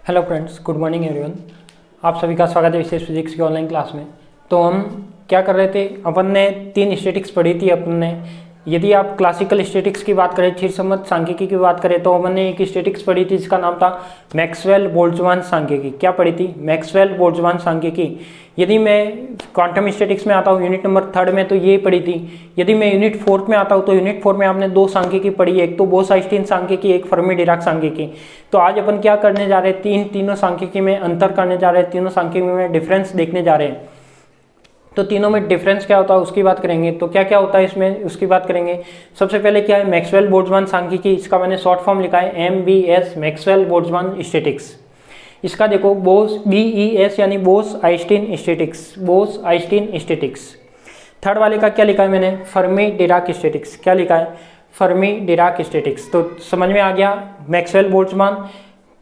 Hello friends, good morning everyone. आप सभी का स्वागत है विशेष फिजिक्स की ऑनलाइन क्लास में। तो हम क्या कर रहे थे, अपन ने 3 स्टैटिक्स पढ़ी थी। अपन ने यदि आप क्लासिकल स्टैटिक्स की बात करें, चिरसम्मत सांख्यिकी की बात करें, तो अपन ने एक स्टैटिक्स पढ़ी थी जिसका नाम था मैक्सवेल बोल्ट्जमान सांख्यिकी। क्या पढ़ी थी? मैक्सवेल बोल्ट्जमान सांख्यिकी। यदि मैं क्वांटम स्टैटिक्स में आता हूँ यूनिट नंबर 3 में, तो ये पढ़ी थी। यदि मैं यूनिट 4 में आता हूँ तो यूनिट 4 में आपने 2 सांख्यिकी पढ़ी है, एक तो बोस-आइंस्टीन सांख्यिकी, एक फर्मी डिराक सांख्यिकी। तो आज अपन क्या करने जा रहे हैं, तीनों सांख्यिकी में अंतर करने जा रहे हैं, तीनों सांख्यिकी में डिफरेंस देखने जा रहे हैं। तो तीनों में डिफरेंस क्या होता है उसकी बात करेंगे। तो क्या क्या होता है इसमें उसकी बात करेंगे। सबसे पहले क्या है मैक्सवेल बोल्ट्जमान सांख्यिकी, इसका मैंने शॉर्ट फॉर्म लिखा है MBS, मैक्सवेल बोल्ट्जमान स्टैटिक्स। इसका देखो BES यानी Bose-Einstein statics, Bose-Einstein statics. Third वाले का क्या लिखा है मैंने, फर्मी डिराक स्टैटिक्स। क्या लिखा है, फर्मी डिराक स्टैटिक्स। तो समझ में आ गया मैक्सवेल बोल्ट्जमान,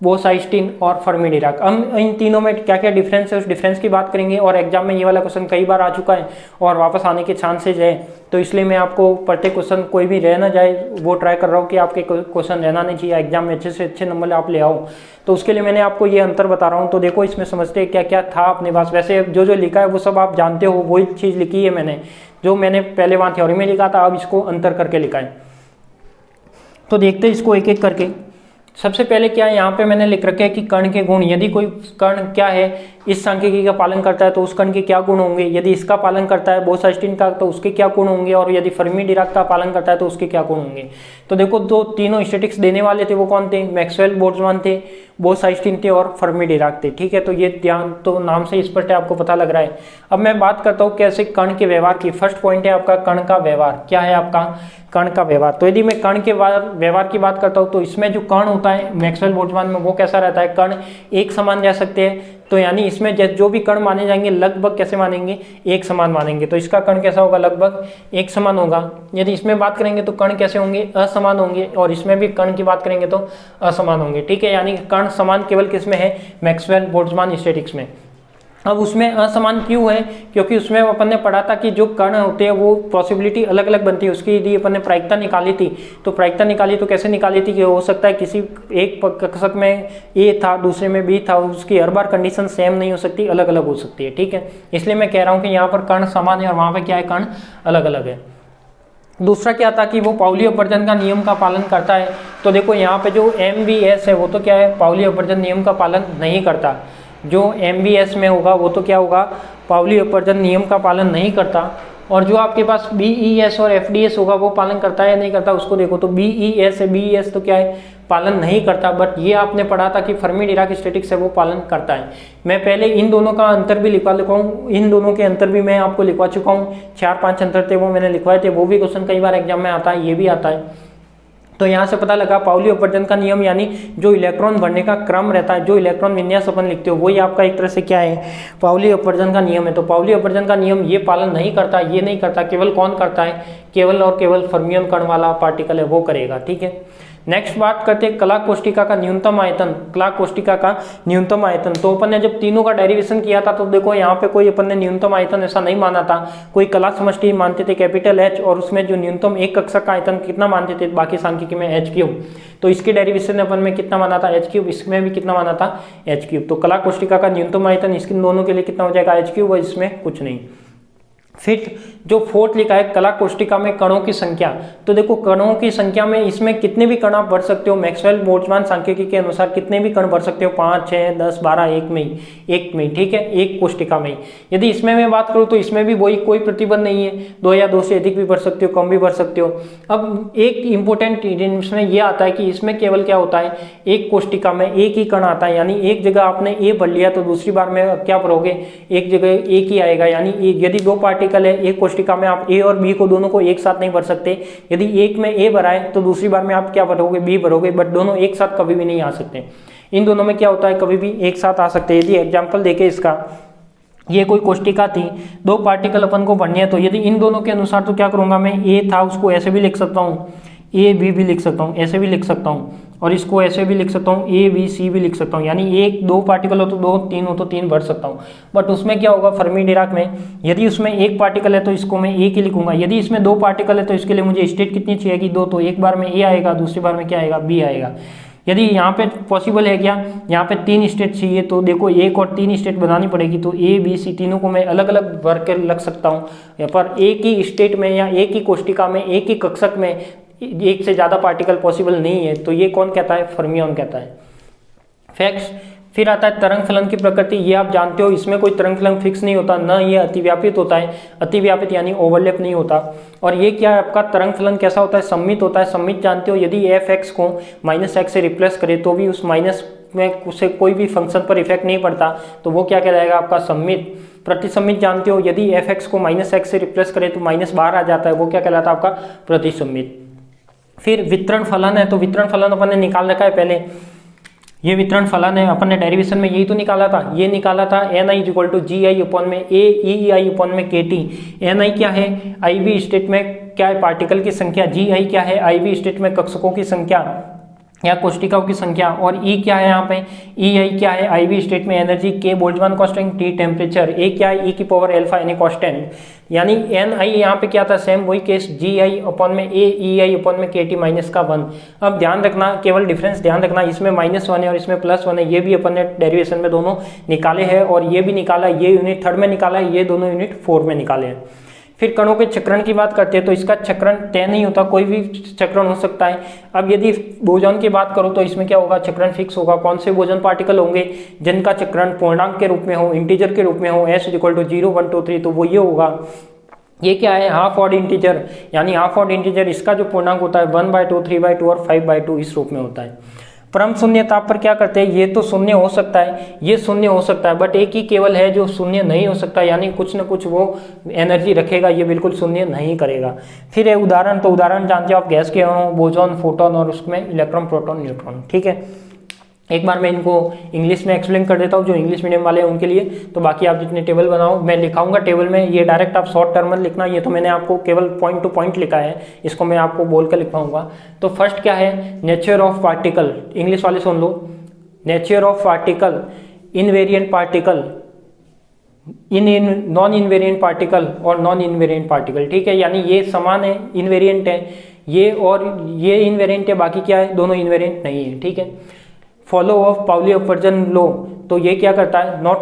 बोस-आइंस्टीन और फर्मी डिराक। हम इन तीनों में क्या क्या डिफरेंस है उस डिफरेंस की बात करेंगे। और एग्जाम में ये वाला क्वेश्चन कई बार आ चुका है और वापस आने के चांसेज है, तो इसलिए मैं आपको प्रत्येक क्वेश्चन कोई भी रह ना जाए वो ट्राई कर रहा हूँ कि आपके क्वेश्चन रहना नहीं चाहिए, एग्जाम में अच्छे से अच्छे नंबर आप ले आओ। तो उसके लिए मैंने आपको ये अंतर बता रहा हूँ। तो देखो इसमें समझते हैं क्या क्या था अपने पास। वैसे जो जो लिखा है वो सब आप जानते हो, वही चीज़ लिखी है मैंने, जो मैंने पहले वहाँ थ्योरी में लिखा था, अब इसको अंतर करके लिखा है। तो देखते हैं इसको एक एक करके। सबसे पहले क्या है, यहाँ पे मैंने लिख रखा है कि कण के गुण। यदि कोई कण क्या है इस सांख्यिकी का पालन करता है तो उस कण के क्या गुण होंगे। यदि इसका पालन करता है बोस-आइंस्टीन का तो उसके क्या गुण होंगे, और यदि फर्मी डिराक का पालन करता है तो उसके क्या गुण होंगे। तो देखो दो तीनों स्टैटिक्स देने वाले थे वो कौन थे, मैक्सवेल बोल्ट्जमान थे, बोस-आइंस्टीन थे और फर्मी डिराक थे। ठीक है, तो ये ध्यान, तो नाम से स्पष्ट है, आपको पता लग रहा है। अब मैं बात करता हूँ कैसे कण के व्यवहार की। फर्स्ट पॉइंट है आपका कण का व्यवहार। क्या है आपका, कण का व्यवहार। तो यदि मैं कण के व्यवहार की बात करता हूँ तो इसमें जो कण होता है मैक्सवेल बोल्ट्जमान में वो कैसा रहता है, कण एक समान जा सकते हैं। तो यानी इसमें जो भी कण माने जाएंगे लगभग कैसे मानेंगे, एक समान मानेंगे। तो इसका कण कैसा होगा, लगभग एक समान होगा। यदि इसमें बात करेंगे तो कण कैसे होंगे, असमान होंगे। और इसमें भी कण की बात करेंगे तो असमान होंगे। ठीक है, यानी कण समान केवल किसमें है, मैक्सवेल बोल्ट्जमान स्टैटिक्स में। अब उसमें असमान क्यों है, क्योंकि उसमें अपन ने पढ़ा था कि जो कण होते हैं वो पॉसिबिलिटी अलग अलग बनती है। उसकी यदि अपन ने प्रायिकता निकाली थी, तो प्रायिकता निकाली तो कैसे निकाली थी कि हो सकता है किसी एक कक्षक में A था, दूसरे में B था, उसकी हर बार कंडीशन सेम नहीं हो सकती, अलग अलग हो सकती है। ठीक है, इसलिए मैं कह रहा हूँ कि यहाँ पर कण समान है और वहाँ पर क्या है, कण अलग अलग है। दूसरा क्या था कि वो पाउली अपवर्जन का नियम का पालन करता है। तो देखो यहाँ पे जो MBS है वो तो क्या है, पाउली अपवर्जन नियम का पालन नहीं करता। जो MBS में होगा वो तो क्या होगा, पाउली अपवर्जन नियम का पालन नहीं करता। और जो आपके पास BES और FDS होगा वो पालन करता है या नहीं करता, उसको देखो। तो BES है, BES तो क्या है, पालन नहीं करता। बट ये आपने पढ़ा था कि फर्मी डिराक स्टैटिक्स है वो पालन करता है। मैं पहले इन दोनों का अंतर भी लिखवा हूँ, इन दोनों के अंतर भी मैं आपको लिखवा चुका हूँ। 4-5 अंतर थे वो मैंने लिखवाए थे, वो भी क्वेश्चन कई बार एग्जाम में आता है, ये भी आता है। तो यहाँ से पता लगा पाउली अपवर्जन का नियम यानी जो इलेक्ट्रॉन भरने का क्रम रहता है, जो इलेक्ट्रॉन विन्यास अपन लिखते हो, वही आपका एक तरह से क्या है, पाउली अपवर्जन का नियम है। तो पाउली अपवर्जन का नियम ये पालन नहीं करता, ये नहीं करता। केवल कौन करता है, केवल और केवल फर्मियन कण वाला पार्टिकल है वो करेगा। ठीक है, नेक्स्ट बात करते हैं कला कोष्टिका का न्यूनतम आयतन। कला कोष्टिका का न्यूनतम आयतन, तो अपन ने जब तीनों का डेरिवेशन किया था तो देखो यहाँ पे कोई अपन ने न्यूनतम आयतन ऐसा नहीं माना था। कोई कला समष्टि मानते थे कैपिटल H, और उसमें जो न्यूनतम एक कक्षक का आयतन कितना मानते थे, बाकी सांख्यिकी में H3। तो इसके डेरिवेशन अपन में कितना माना था, H3। इसमें भी कितना माना था, H3। तो कला कोष्टिका का न्यूनतम आयतन इसके दोनों के लिए कितना हो जाएगा, H3, और इसमें कुछ नहीं। फिर जो फोर्थ लिखा है कला कोष्टिका में कणों की संख्या। तो देखो कणों की संख्या में इसमें कितने भी कण आप भर सकते हो, मैक्सवेल बोल्ट्जमान सांख्यिकी के अनुसार कितने भी कण भर सकते हो, 5, 6, 10, 12, एक में। ठीक है, एक कोष्टिका में। यदि इसमें मैं बात करूँ तो इसमें भी वही, कोई प्रतिबंध नहीं है, 2 या 2 से अधिक भी भर सकते हो, कम भी भर सकते हो। अब एक इंपॉर्टेंट इसमें यह आता है कि इसमें केवल क्या होता है, एक कोष्टिका में एक ही कण आता है। यानी एक जगह आपने A भर लिया तो दूसरी बार में क्या भरोगे, एक जगह एक ही आएगा। यानी यदि 2 पार्टिकल है एक कोष्टिका में, आप A और B को दोनों को एक साथ नहीं भर सकते। यदि एक में A भरा है तो दूसरी बार में आप क्या भरोगे, B भरोगे, बट दोनों एक साथ कभी भी नहीं आ सकते। इन दोनों में क्या होता है, कभी भी एक साथ आ सकते हैं। यदि एग्जांपल देखें इसका, ये कोई कोष्टिका थी, 2 पार्टिकल अपन को भरनी है, तो यदि इन दोनों के अनुसार तो क्या करूंगा मैं, A था उसको ऐसे भी लिख सकता हूँ, A B भी लिख सकता हूँ, ऐसे भी लिख सकता हूँ, और इसको ऐसे भी लिख सकता हूँ, A B C भी लिख सकता हूँ। यानी 1 2 पार्टिकल हो तो 2, 3 हो तो 3 भर सकता हूँ। बट उसमें क्या होगा, फर्मी डिराक में यदि उसमें 1 पार्टिकल है तो इसको मैं A की लिखूंगा। यदि इसमें 2 पार्टिकल है तो इसके लिए मुझे स्टेट कितनी चाहिएगी, 2। तो एक बार में A आएगा, दूसरी बार में क्या आएगा, B आएगा। यदि यहाँ पे पॉसिबल है क्या, यहाँ पे 3 स्टेट चाहिए तो देखो 1 और 3 स्टेट बनानी पड़ेगी, तो ए बी सी तीनों को मैं अलग अलग भर के लग सकता हूँ। यहाँ पर एक ही स्टेट में या एक ही कोष्टिका में एक ही कक्षक में एक से ज़्यादा पार्टिकल पॉसिबल नहीं है, तो ये कौन कहता है, फर्मियन कहता है। फैक्ट्स। फिर आता है तरंग फलन की प्रकृति। ये आप जानते हो, इसमें कोई तरंग फलन फिक्स नहीं होता, न ये अतिव्यापित होता है, अतिव्यापित यानी ओवरलैप नहीं होता। और ये क्या है आपका तरंग फलन कैसा होता है, सममित होता है। सममित जानते हो, यदि एफ एक्स को -x से रिप्लेस करे तो भी उस माइनस में उसे कोई भी फंक्शन पर इफेक्ट नहीं पड़ता, तो वो क्या कहलाएगा आपका सममित। प्रतिसम्मित जानते हो, यदि एफ एक्स को -x से रिप्लेस करे तो माइनस बाहर आ जाता है, वो क्या कहलाता है आपका प्रतिसम्मित। फिर वितरण फलन है, तो वितरण फलन अपन ने निकाल रखा है पहले, ये वितरण फलन है, अपन ने डेरिवेशन में यही तो निकाला था, ये निकाला था ni = gi अपॉन में a ei अपॉन में kt। ni क्या है, IV स्टेट में क्या है पार्टिकल की संख्या, gi क्या है IV स्टेट में कक्षकों की संख्या या कोष्टिकाओं की संख्या, और E क्या है यहाँ पे, EI क्या है IV स्टेट में energy, K Boltzmann constant, T temperature, A क्या है e⁴ यानी कांस्टेंट, यानी Ni यहाँ पे क्या था, सेम वही केस gi अपॉन में A EI अपॉन में KT -1। अब ध्यान रखना, केवल डिफरेंस ध्यान रखना, इसमें -1 है और इसमें +1 है, ये भी अपन ने डेरिवेशन में दोनों निकाले हैं, और ये भी निकाला, ये यूनिट 3rd में निकाला है, ये दोनों यूनिट 4 में निकाले हैं। फिर कणों के चक्रण की बात करते हैं, तो इसका चक्रण तय नहीं होता, कोई भी चक्रण हो सकता है। अब यदि बोजॉन की बात करो तो इसमें क्या होगा, चक्रण फिक्स होगा। कौन से बोजॉन पार्टिकल होंगे जिनका चक्रण पूर्णांक के रूप में हो, इंटीजर के रूप में हो, s = 0 1 2 3, तो वो ये होगा। ये क्या है, हाफ ऑड इंटीजर, यानी हाफ ऑड इंटीजर इसका जो पूर्णांक होता है 1/2 3/2 और 5/2 इस रूप में होता है। परम शून्य ताप पर क्या करते हैं, ये तो शून्य हो सकता है, ये शून्य हो सकता है, बट एक ही केवल है जो शून्य नहीं हो सकता, यानी कुछ न कुछ वो एनर्जी रखेगा, ये बिल्कुल शून्य नहीं करेगा। फिर है उदाहरण, तो उदाहरण जानते हो आप, गैस के अणु, बोजॉन, फोटोन और उसमें इलेक्ट्रॉन, प्रोटॉन, न्यूट्रॉन। ठीक है, एक बार मैं इनको इंग्लिश में एक्सप्लेन कर देता हूँ जो इंग्लिश मीडियम वाले हैं उनके लिए। तो बाकी आप जितने टेबल बनाओ, मैं लिखाऊंगा टेबल में, ये डायरेक्ट आप शॉर्ट टर्म में लिखना, ये तो मैंने आपको केवल पॉइंट टू पॉइंट लिखा है, इसको मैं आपको बोल कर लिखवाऊंगा। तो फर्स्ट क्या है, नेचर ऑफ पार्टिकल, इंग्लिश वाले सुन लो, nature of particle, invariant particle, non invariant particle और नॉन इनवेरिएंट पार्टिकल। ठीक है, यानी ये समान है, इनवेरिएंट है ये, और ये इनवेरिएंट है, बाकी क्या है, दोनों इनवेरिएंट नहीं है। ठीक है, फॉलो ऑफ पाउली अपवर्जन लॉ, तो ये क्या करता है, नॉट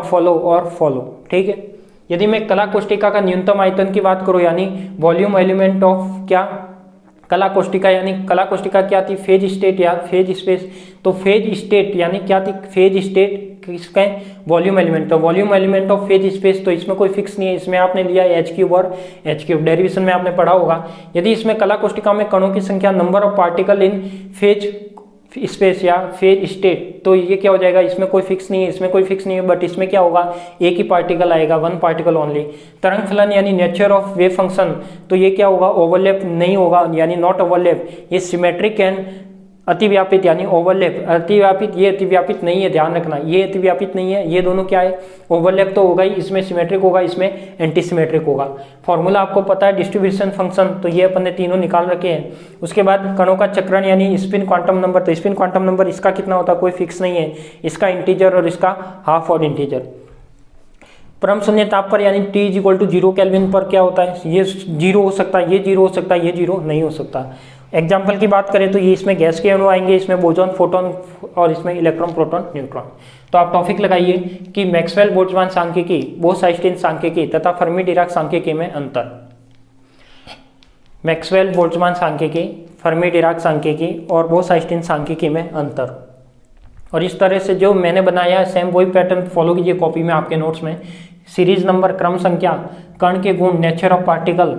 फॉलो और फॉलो। ठीक है, यदि मैं कला कोष्टिका का न्यूनतम आयतन की बात करूं, यानी वॉल्यूम एलिमेंट ऑफ क्या, कला कोष्टिका, यानी कला कोष्टिका क्या थी, फेज स्टेट या फेज स्पेस, तो फेज स्टेट यानी क्या थी, फेज स्टेट किसका है, वॉल्यूम एलिमेंट, तो volume element of phase space, तो इसमें कोई फिक्स नहीं है, इसमें आपने लिया h³ और h³ डेरिवेशन में आपने पढ़ा होगा। यदि इसमें कला कोष्टिका में कणों की संख्या, number of particle in phase space या फेज स्टेट, तो ये क्या हो जाएगा, इसमें कोई फिक्स नहीं है, इसमें कोई फिक्स नहीं है, बट इसमें क्या होगा, एक ही पार्टिकल आएगा, 1 पार्टिकल ओनली। तरंग फलन यानी नेचर ऑफ वेव फंक्शन, तो ये क्या होगा, ओवरलैप नहीं होगा, यानी नॉट ओवरलैप, ये सिमेट्रिक एंड अतिव्यापित यानी ओवरलैप, अतिव्यापित, ये अतिव्यापित नहीं है, ध्यान रखना, ये अतिव्यापित नहीं है, ये दोनों क्या है, ओवरलैप तो होगा ही, इसमें सिमेट्रिक होगा, इसमें एंटी सिमेट्रिक होगा। फॉर्मूला आपको पता है डिस्ट्रीब्यूशन फंक्शन, तो ये अपन ने तीनों निकाल रखे हैं। उसके बाद कणों का चक्रण यानी स्पिन क्वांटम नंबर, तो स्पिन क्वांटम नंबर इसका कितना होता है, कोई फिक्स नहीं है, इसका इंटीजर और इसका हाफ ऑड इंटीजर। परम शून्य ताप पर यानी T = 0 केल्विन पर क्या होता है, ये 0 हो सकता है, ये 0 हो सकता है, ये 0 नहीं हो सकता। एग्जाम्पल की बात करें तो ये इसमें गैस के अणु आएंगे, इसमें बोजॉन, फोटोन और इसमें इलेक्ट्रॉन, प्रोटॉन, न्यूट्रॉन। तो आप टॉपिक लगाइए कि मैक्सवेल बोल्ट्जमान सांख्यिकी, बोस-आइंस्टीन सांख्यिकी तथा फर्मी डिराक सांख्यिकी में अंतर। मैक्सवेल बोल्ट्जमान सांख्यिकी, फर्मी डिराक सांख्यिकी और बोस-आइंस्टीन सांख्यिकी में अंतर। और इस तरह से जो मैंने बनाया है सेम वही पैटर्न फॉलो कीजिए कॉपी में, आपके नोट्स में। सीरीज नंबर, क्रम संख्या, कण के गुण, नेचर ऑफ पार्टिकल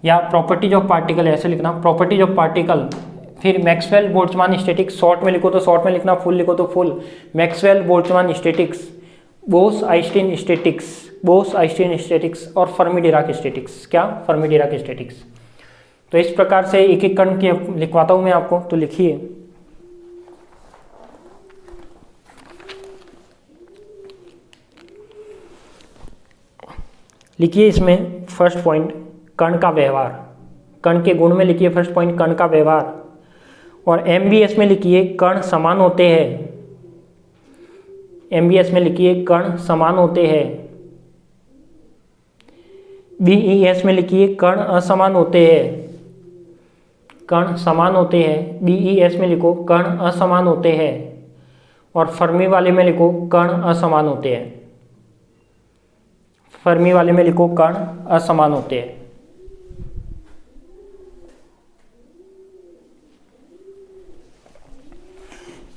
या प्रॉपर्टीज ऑफ पार्टिकल, ऐसे लिखना, प्रॉपर्टीज ऑफ पार्टिकल। फिर मैक्सवेल बोल्ट्जमान स्टैटिक्स, शॉर्ट में लिखो तो शॉर्ट में लिखना, फुल लिखो तो full. Maxwell Boltzmann statics, Bose-Einstein statics, Bose-Einstein statics और फर्मी डिराक स्टैटिक्स। क्या, फर्मी डिराक स्टैटिक्स। तो इस प्रकार से एक एक कण के लिखवाता हूं मैं आपको, तो लिखिए। लिखिए इसमें फर्स्ट पॉइंट, कण का व्यवहार, कण के गुण में लिखिए फर्स्ट पॉइंट, कण का व्यवहार। और MBS में लिखिए कण समान होते हैं, MBS में लिखिए कण समान होते हैं। BES में लिखिए कण असमान होते हैं। कण समान होते हैं, BES में लिखो कण असमान होते हैं, और फर्मी वाले में लिखो कण असमान होते हैं। फर्मी वाले में लिखो कण असमान होते हैं।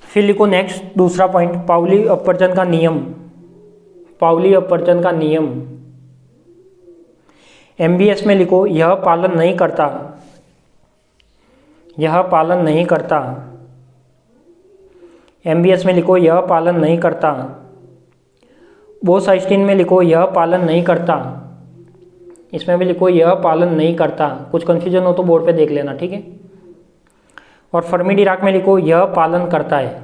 फिर लिखो नेक्स्ट दूसरा पॉइंट, पाउली अपवर्जन का नियम। पाउली अपवर्जन का नियम MBS में लिखो यह पालन नहीं करता, यह पालन नहीं करता। MBS में लिखो यह पालन नहीं करता। बोस-आइंस्टीन में लिखो यह पालन नहीं करता। इसमें भी लिखो यह पालन नहीं करता। कुछ कन्फ्यूजन हो तो बोर्ड पे देख लेना, ठीक है। और फर्मी-डिराक में लिखो यह पालन करता है,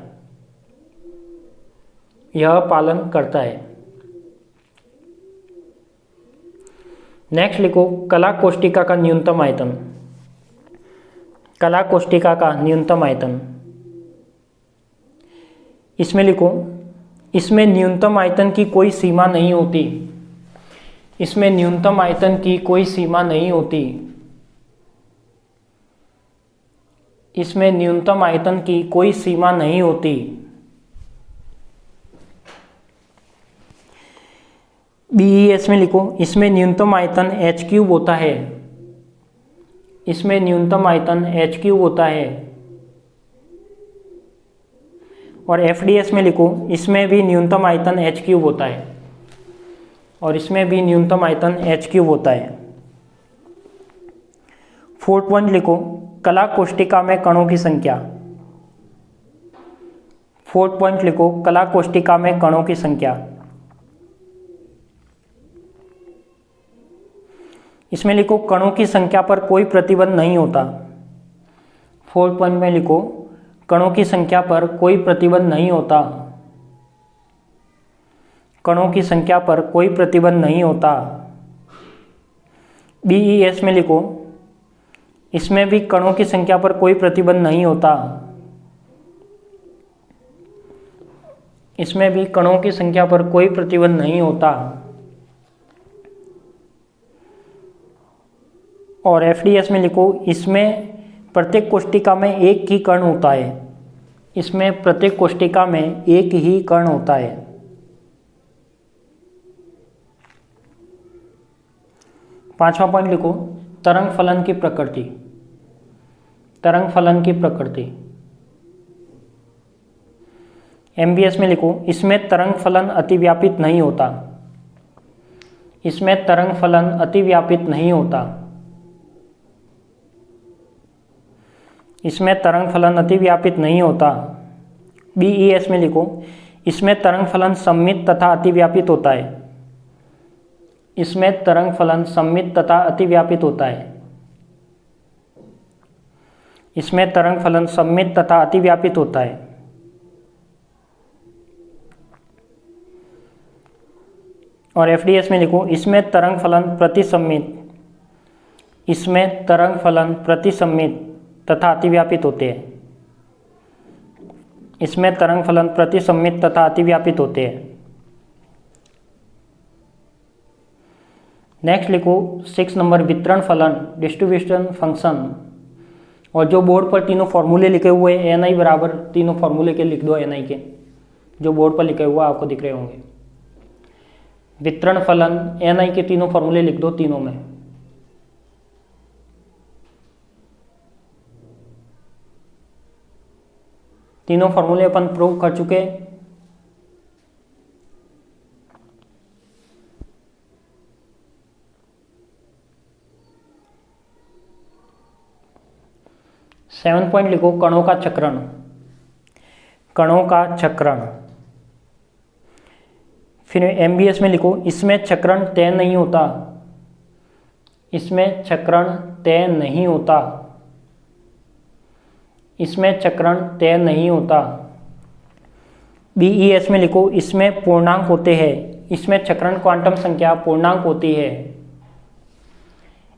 यह पालन करता है। नेक्स्ट लिखो कला कोष्टिका का न्यूनतम आयतन। कला कोष्टिका का न्यूनतम आयतन, इसमें लिखो इसमें न्यूनतम आयतन की कोई सीमा नहीं होती। इसमें न्यूनतम आयतन की कोई सीमा नहीं होती। इसमें न्यूनतम आयतन की कोई सीमा नहीं होती। BES में लिखो इसमें न्यूनतम आयतन h³ होता है। इसमें न्यूनतम आयतन h³ होता है। और FDS में लिखो इसमें भी न्यूनतम आयतन h³ होता है, और इसमें भी न्यूनतम आयतन h³ होता है। 4th पॉइंट लिखो कला कोष्टिका में कणों की संख्या। 4th पॉइंट लिखो कला कोष्टिका में कणों की संख्या। इसमें लिखो कणों की संख्या पर कोई प्रतिबंध नहीं होता। 4th पॉइंट में लिखो कणों की संख्या पर कोई प्रतिबंध नहीं होता। कणों की संख्या पर कोई प्रतिबंध नहीं होता। BES में लिखो इसमें भी कणों की संख्या पर कोई प्रतिबंध नहीं होता। इसमें भी कणों की संख्या पर कोई प्रतिबंध नहीं होता। और FDS में लिखो इसमें प्रत्येक कोष्टिका में एक ही कण होता है। इसमें प्रत्येक कोष्टिका में एक ही कण होता है। पांचवा पॉइंट लिखो तरंग फलन की प्रकृति। तरंग फलन की प्रकृति MBS में लिखो इसमें तरंग फलन अतिव्यापित नहीं होता। इसमें तरंग फलन अतिव्यापित नहीं होता। इसमें तरंग फलन अतिव्यापित नहीं होता। BES में लिखो इसमें तरंग फलन सममित तथा अतिव्यापित होता है। इसमें तरंग फलन सममित तथा अतिव्यापित होता है। इसमें तरंग फलन सममित तथा अतिव्यापित होता है। और FDS में लिखो इसमें तरंग फलन प्रतिसम्मित। इसमें तरंग फलन प्रतिसम्मित तथा अतिव्यापित होते हैं। इसमें तरंग फलन प्रतिसम्मित तथा अतिव्यापित होते हैं। नेक्स्ट लिखो 6 नंबर वितरण फलन डिस्ट्रीब्यूशन फंक्शन। और जो बोर्ड पर तीनों फॉर्मूले लिखे हुए हैं NI बराबर तीनों फॉर्मूले के लिख दो। NI के जो बोर्ड पर लिखे हुआ आपको दिख रहे होंगे। वितरण फलन NI के तीनों फॉर्मूले लिख दो तीनों में। तीनों फॉर्मूले अपन प्रूव कर चुके। सेवन पॉइंट लिखो कणों का चक्रण। कणों का चक्रण फिर MBS में लिखो इसमें चक्रण तय नहीं होता। इसमें चक्रण तय नहीं होता। इसमें चक्रण तय नहीं होता। BES में लिखो इसमें पूर्णांक होते हैं। इसमें चक्रण क्वांटम संख्या पूर्णांक होती है।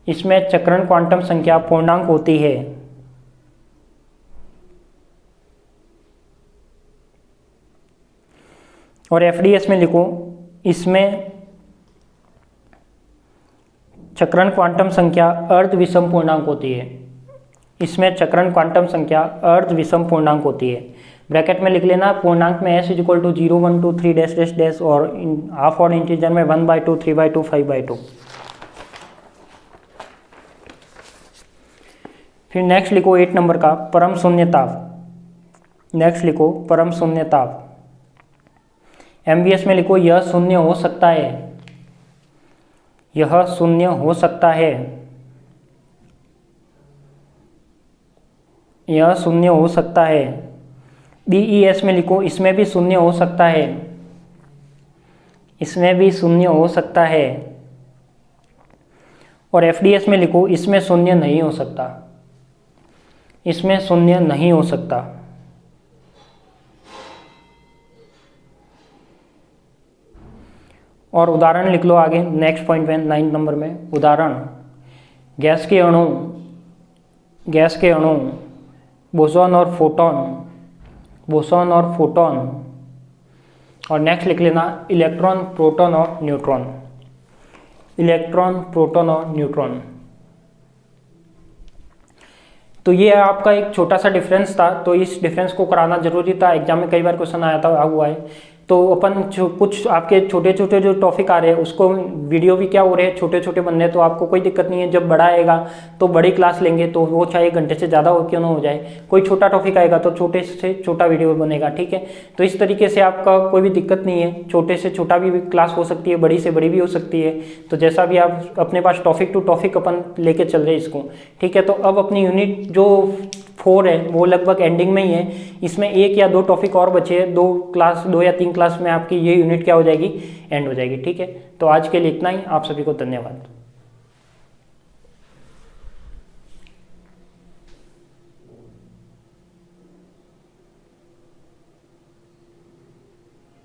इसमें चक्रण क्वांटम संख्या पूर्णांक होती है। और FDS में लिखो इसमें चक्रण क्वांटम संख्या अर्ध विषम पूर्णांक होती है। इसमें चक्रण क्वांटम संख्या अर्ध विषम पूर्णांक होती है। ब्रैकेट में लिख लेना, पूर्णांक में s equal to 0 1 2 3 dash dash dash और हाफ और इंटीजर में 1/2 3/2 5/2। फिर नेक्स्ट लिखो 8 नंबर का परम शून्य ताप। नेक्स्ट लिखो परम शून्य ताप। MBS में लिखो यह शून्य हो सकता है, यह शून्य हो सकता है, यह शून्य हो सकता है। BES में लिखो इसमें भी शून्य हो सकता है, इसमें भी शून्य हो सकता है। और FDS में लिखो इसमें शून्य नहीं हो सकता, इसमें शून्य नहीं हो सकता। और उदाहरण लिख लो आगे नेक्स्ट पॉइंट में 9 नंबर में। उदाहरण, गैस के अणु बोसॉन और फोटॉन, बोसॉन और फोटॉन। और नेक्स्ट लिख लेना इलेक्ट्रॉन प्रोटॉन और न्यूट्रॉन, इलेक्ट्रॉन प्रोटॉन और न्यूट्रॉन। तो ये आपका एक छोटा सा डिफरेंस था, तो इस डिफरेंस को कराना जरूरी था, एग्जाम में कई बार क्वेश्चन आया हुआ है। तो अपन कुछ आपके छोटे छोटे जो टॉपिक आ रहे हैं उसको वीडियो भी क्या हो रहे हैं छोटे छोटे बनने हैं, तो आपको कोई दिक्कत नहीं है। जब बड़ा आएगा तो बड़ी क्लास लेंगे, तो वो चाहे 1 घंटे से ज़्यादा हो क्यों ना हो जाए, कोई छोटा टॉपिक आएगा तो छोटे से छोटा वीडियो बनेगा, ठीक है। तो इस तरीके से आपका कोई भी दिक्कत नहीं है, छोटे से छोटा भी क्लास हो सकती है, बड़ी से बड़ी भी हो सकती है। तो जैसा भी आप अपने पास टॉपिक टू टॉपिक अपन लेके चल रहे हैं इसको, ठीक है। तो अब अपनी यूनिट जो 4 है वो लगभग एंडिंग में ही है, इसमें 1 या 2 टॉपिक और बचे हैं, 2 या 3 क्लास में आपकी ये यूनिट क्या हो जाएगी, एंड हो जाएगी, ठीक है। तो आज के लिए इतना ही, आप सभी को धन्यवाद।